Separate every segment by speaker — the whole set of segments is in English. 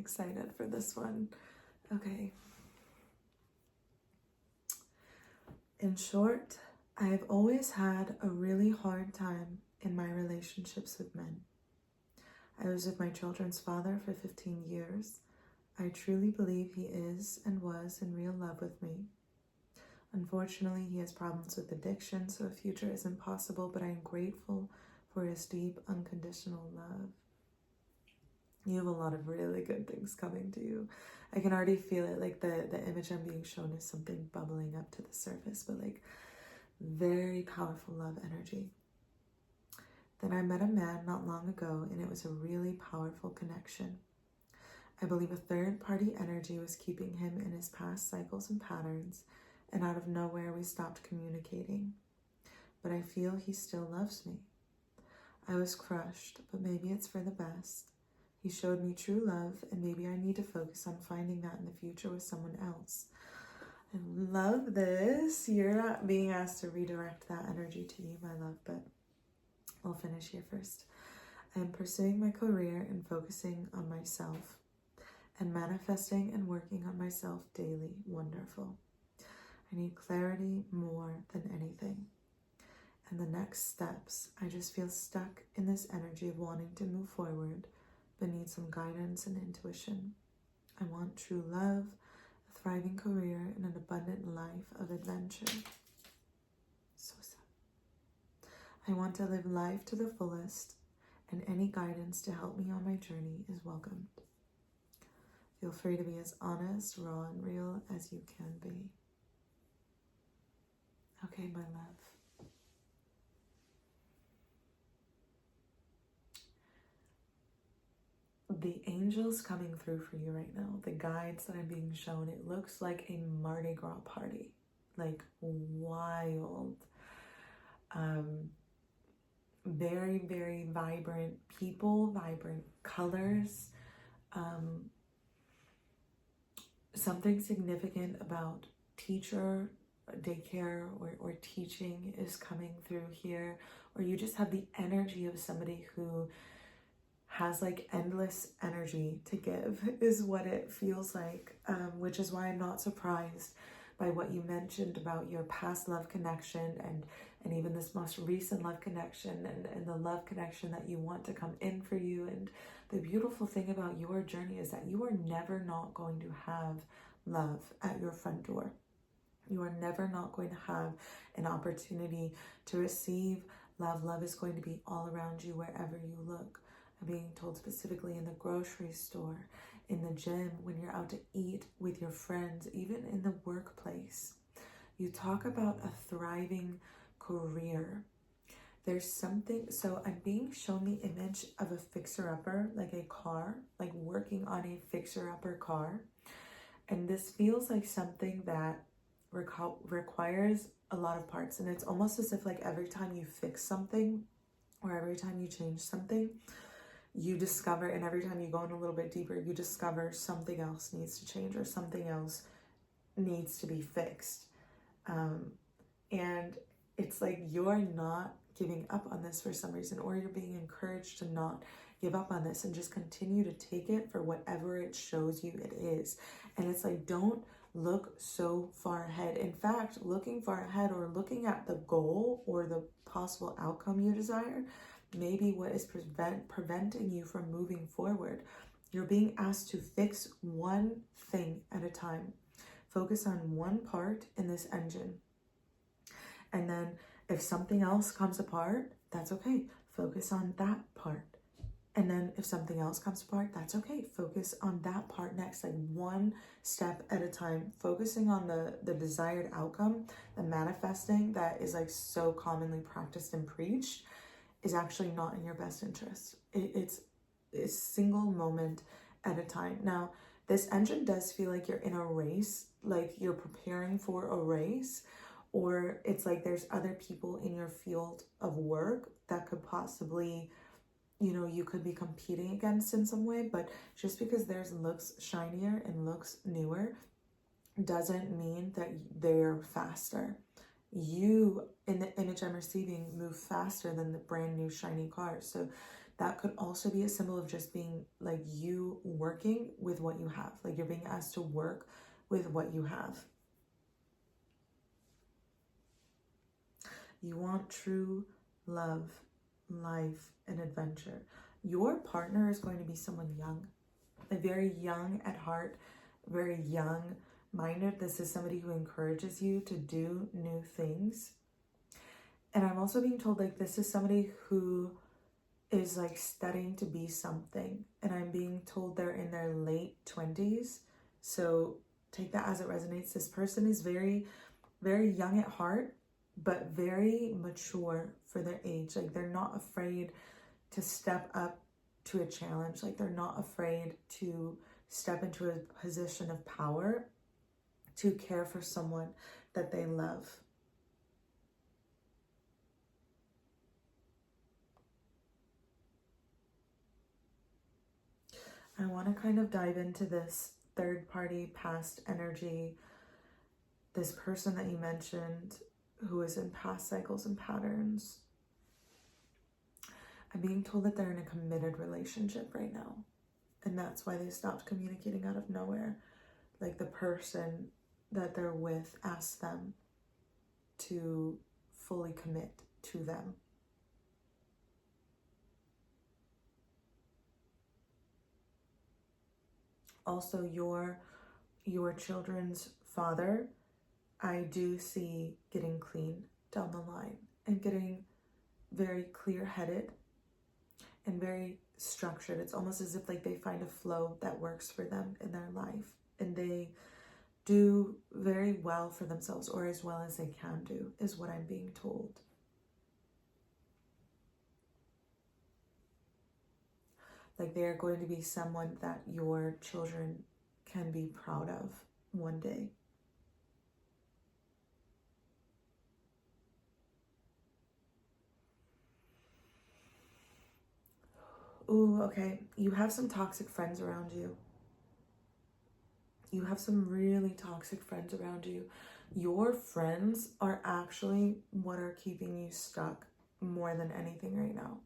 Speaker 1: excited for this one. Okay. In short, I have always had a really hard time in my relationships with men. I was with my children's father for 15 years. I truly believe he is and was in real love with me. Unfortunately, he has problems with addiction, so a future isn't possible, but I am grateful for his deep, unconditional love. You have a lot of really good things coming to you. I can already feel it, like the image I'm being shown is something bubbling up to the surface, but like very powerful love energy. Then I met a man not long ago, and it was a really powerful connection. I believe a third-party energy was keeping him in his past cycles and patterns, and out of nowhere we stopped communicating. But I feel he still loves me. I was crushed, but maybe it's for the best. He showed me true love, and maybe I need to focus on finding that in the future with someone else. I love this. You're not being asked to redirect that energy to you, my love, but I'll finish here first. I am pursuing my career and focusing on myself and manifesting and working on myself daily. Wonderful. I need clarity more than anything. And the next steps, I just feel stuck in this energy of wanting to move forward, but need some guidance and intuition. I want true love, a thriving career, and an abundant life of adventure. So sad. I want to live life to the fullest, and any guidance to help me on my journey is welcomed. Feel free to be as honest, raw, and real as you can be. Okay, my love. The angels coming through for you right now, the guides that I'm being shown, it looks like a Mardi Gras party, like wild, very, very vibrant people, vibrant colors, something significant about teacher, daycare, or teaching is coming through here, or you just have the energy of somebody who has like endless energy to give is what it feels like, which is why I'm not surprised by what you mentioned about your past love connection and even this most recent love connection and the love connection that you want to come in for you. And the beautiful thing about your journey is that you are never not going to have love at your front door. You are never not going to have an opportunity to receive love. Love is going to be all around you wherever you look. I'm being told specifically in the grocery store, in the gym, when you're out to eat with your friends, even in the workplace. You talk about a thriving career. There's something, so I'm being shown the image of a fixer-upper, like a car, like working on a fixer-upper car. And this feels like something that requires a lot of parts. And it's almost as if like every time you fix something or every time you change something, you discover, and every time you go in a little bit deeper, you discover something else needs to change or something else needs to be fixed. And it's like you're not giving up on this for some reason, or you're being encouraged to not give up on this and just continue to take it for whatever it shows you it is. And it's like, don't look so far ahead. In fact, looking far ahead or looking at the goal or the possible outcome you desire, maybe what is preventing you from moving forward. You're being asked to fix one thing at a time. Focus on one part in this engine. And then if something else comes apart, that's okay. Focus on that part. And then if something else comes apart, that's okay. Focus on that part next, like one step at a time, focusing on the desired outcome, the manifesting that is like so commonly practiced and preached is actually not in your best interest. It's a single moment at a time. Now, this engine does feel like you're in a race, like you're preparing for a race, or it's like there's other people in your field of work that could possibly, you could be competing against in some way, but just because theirs looks shinier and looks newer doesn't mean that they're faster. You, in the image I'm receiving, move faster than the brand new shiny car. So that could also be a symbol of just being like you working with what you have. Like you're being asked to work with what you have. You want true love, life, and adventure. Your partner is going to be someone young, like very young at heart, very young minded. This is somebody who encourages you to do new things. And I'm also being told like this is somebody who is like studying to be something. And I'm being told they're in their late 20s. So take that as it resonates. This person is very, very young at heart, but very mature for their age. Like they're not afraid to step up to a challenge. Like they're not afraid to step into a position of power to care for someone that they love. I want to kind of dive into this third party past energy, this person that you mentioned who is in past cycles and patterns. I'm being told that they're in a committed relationship right now. And that's why they stopped communicating out of nowhere. Like the person that they're with asked them to fully commit to them. Also, your children's father, I do see getting clean down the line and getting very clear-headed and very structured. It's almost as if like they find a flow that works for them in their life, and they do very well for themselves, or as well as they can do, is what I'm being told. Like they are going to be someone that your children can be proud of one day. Ooh, okay. You have some toxic friends around you. You have some really toxic friends around you. Your friends are actually what are keeping you stuck more than anything right now.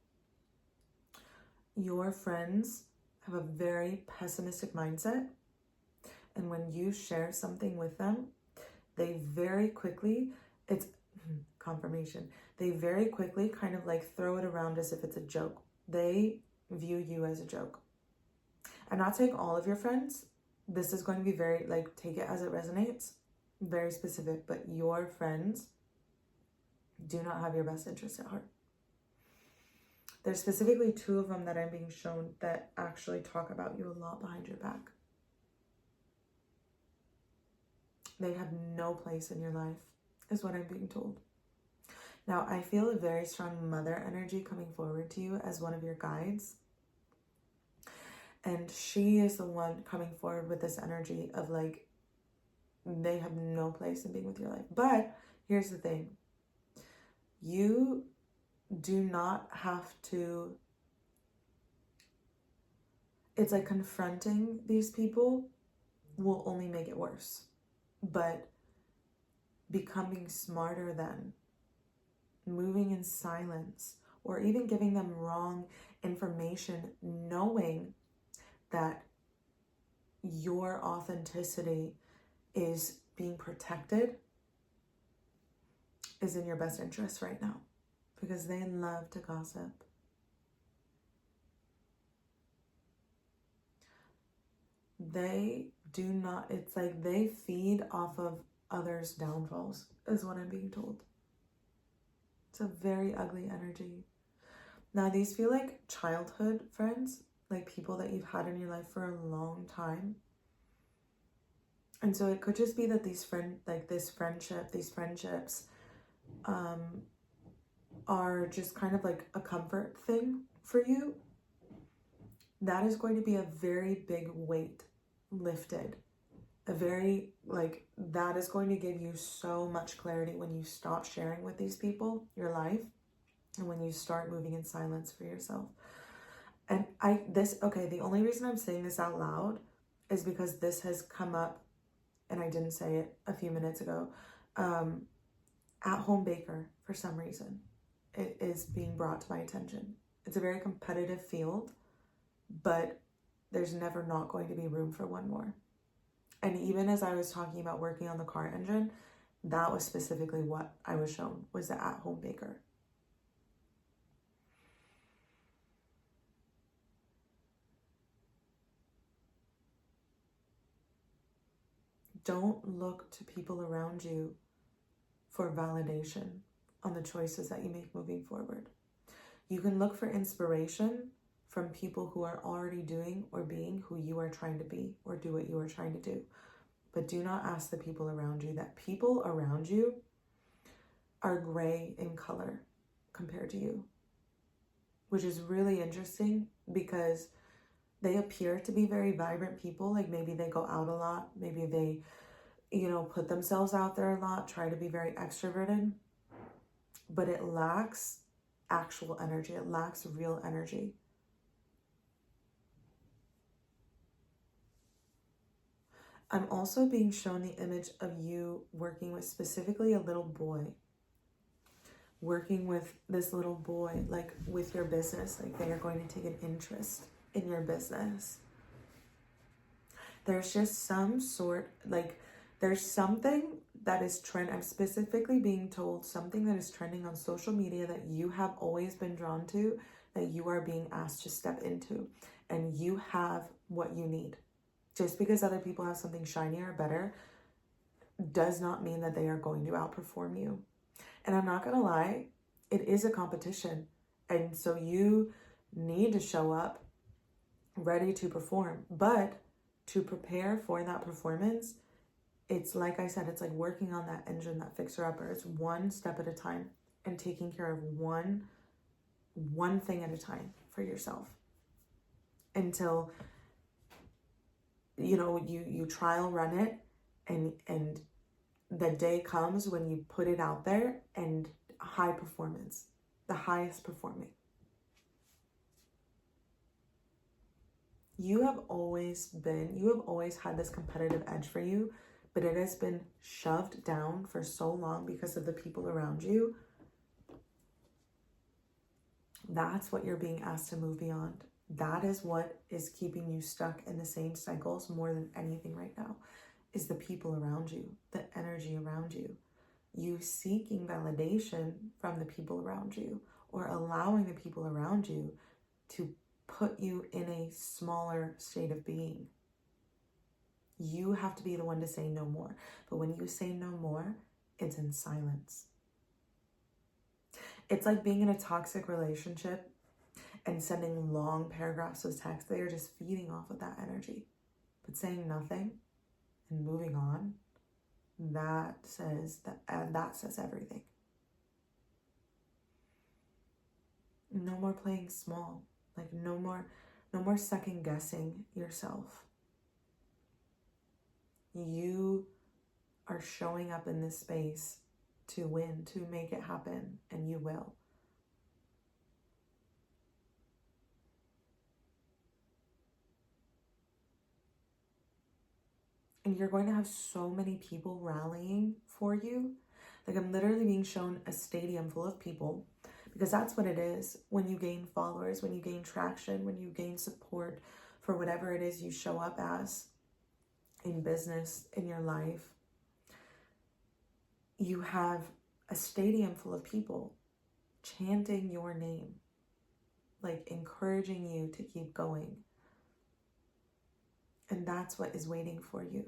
Speaker 1: Your friends have a very pessimistic mindset. And when you share something with them, they very quickly, it's confirmation, they very quickly kind of like throw it around as if it's a joke. They view you as a joke. I'm not saying all of your friends. This is going to be very, like, take it as it resonates, very specific, but your friends do not have your best interest at heart. There's specifically 2 of them that I'm being shown that actually talk about you a lot behind your back. They have no place in your life, is what I'm being told. Now, I feel a very strong mother energy coming forward to you as one of your guides. And she is the one coming forward with this energy of like, they have no place in being with your life. But here's the thing. You do not have to, it's like confronting these people will only make it worse. But becoming smarter than, moving in silence, or even giving them wrong information, knowing that your authenticity is being protected, is in your best interest right now, because they love to gossip. They do not, it's like they feed off of others' downfalls, is what I'm being told. It's a very ugly energy. Now, these feel like childhood friends, like people that you've had in your life for a long time. And so it could just be that these friendships are just kind of like a comfort thing for you. That is going to be a very big weight lifted. That is going to give you so much clarity when you stop sharing with these people your life, and when you start moving in silence for yourself. And the only reason I'm saying this out loud is because this has come up, and I didn't say it a few minutes ago. At home baker, for some reason, it is being brought to my attention, It's a very competitive field, but there's never not going to be room for one more. And even as I was talking about working on the car engine, that was specifically what I was shown, was the at-home baker. Don't look to people around you for validation on the choices that you make moving forward. You can look for inspiration from people who are already doing or being who you are trying to be or do what you are trying to do. But do not ask the people around you. That people around you are gray in color compared to you, which is really interesting because they appear to be very vibrant people. Like maybe they go out a lot. Maybe they, put themselves out there a lot, try to be very extroverted, but it lacks actual energy. It lacks real energy. I'm also being shown the image of you working with specifically a little boy. Working with this little boy, like with your business, like they are going to take an interest in your business. There's just some sort, there's something that is trend. I'm specifically being told something that is trending on social media that you have always been drawn to, that you are being asked to step into, and you have what you need. Just because other people have something shinier or better does not mean that they are going to outperform you. And I'm not going to lie, it is a competition. And so you need to show up ready to perform. But to prepare for that performance, it's like I said, it's like working on that engine, that fixer-upper. It's one step at a time and taking care of one thing at a time for yourself until you trial run it and the day comes when you put it out there and high performance, the highest performing. You have always had this competitive edge for you, but it has been shoved down for so long because of the people around you. That's what you're being asked to move beyond. That is what is keeping you stuck in the same cycles more than anything right now, is the people around you, the energy around you. You seeking validation from the people around you or allowing the people around you to put you in a smaller state of being. You have to be the one to say no more. But when you say no more, it's in silence. It's like being in a toxic relationship and sending long paragraphs of text. They are just feeding off of that energy. But saying nothing and moving on, that says everything. No more playing small. Like no more second guessing yourself. You are showing up in this space to win, to make it happen, and you will. And you're going to have so many people rallying for you. Like I'm literally being shown a stadium full of people, because that's what it is when you gain followers, when you gain traction, when you gain support for whatever it is you show up as in business, in your life. You have a stadium full of people chanting your name, like encouraging you to keep going. And that's what is waiting for you.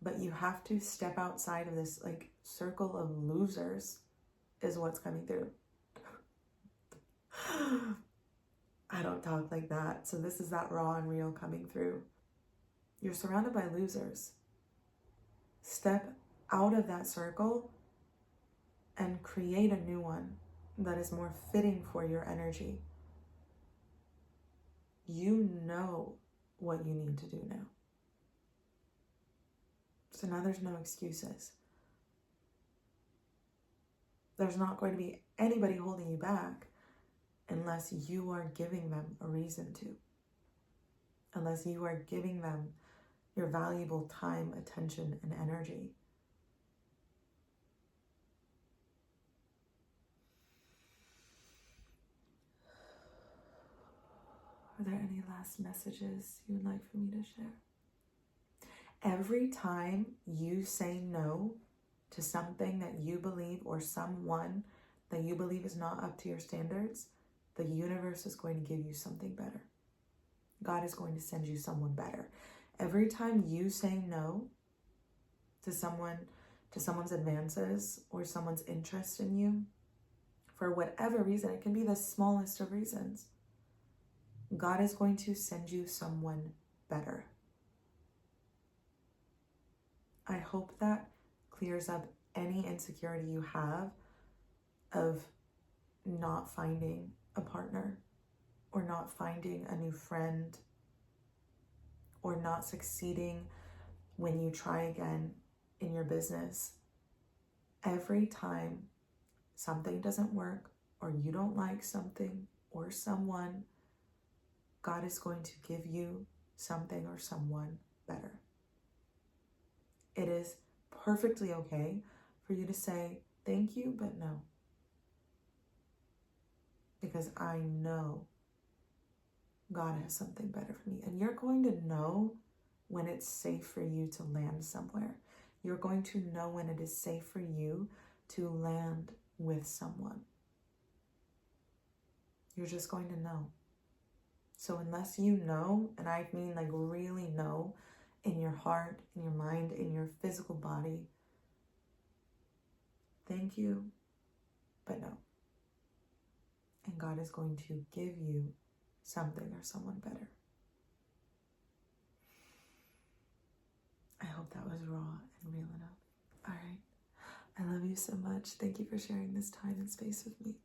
Speaker 1: But you have to step outside of this like circle of losers is what's coming through. I don't talk like that. So this is that raw and real coming through. You're surrounded by losers. Step out of that circle and create a new one that is more fitting for your energy. You know what you need to do now. So now there's no excuses. There's not going to be anybody holding you back unless you are giving them a reason to. Unless you are giving them your valuable time, attention, and energy. Are there any last messages you would like for me to share? Every time you say no to something that you believe or someone that you believe is not up to your standards, the universe is going to give you something better. God is going to send you someone better. Every time you say no to someone's advances or someone's interest in you, for whatever reason, it can be the smallest of reasons, God is going to send you someone better. I hope that clears up any insecurity you have of not finding a partner or not finding a new friend or not succeeding when you try again in your business. Every time something doesn't work or you don't like something or someone, God is going to give you something or someone better. It is perfectly okay for you to say thank you, but no. Because I know God has something better for me. And you're going to know when it's safe for you to land somewhere. You're going to know when it is safe for you to land with someone. You're just going to know. So unless you know, and I mean like really know, in your heart, in your mind, in your physical body, thank you, but no. And God is going to give you something or someone better. I hope that was raw and real enough. All right. I love you so much. Thank you for sharing this time and space with me.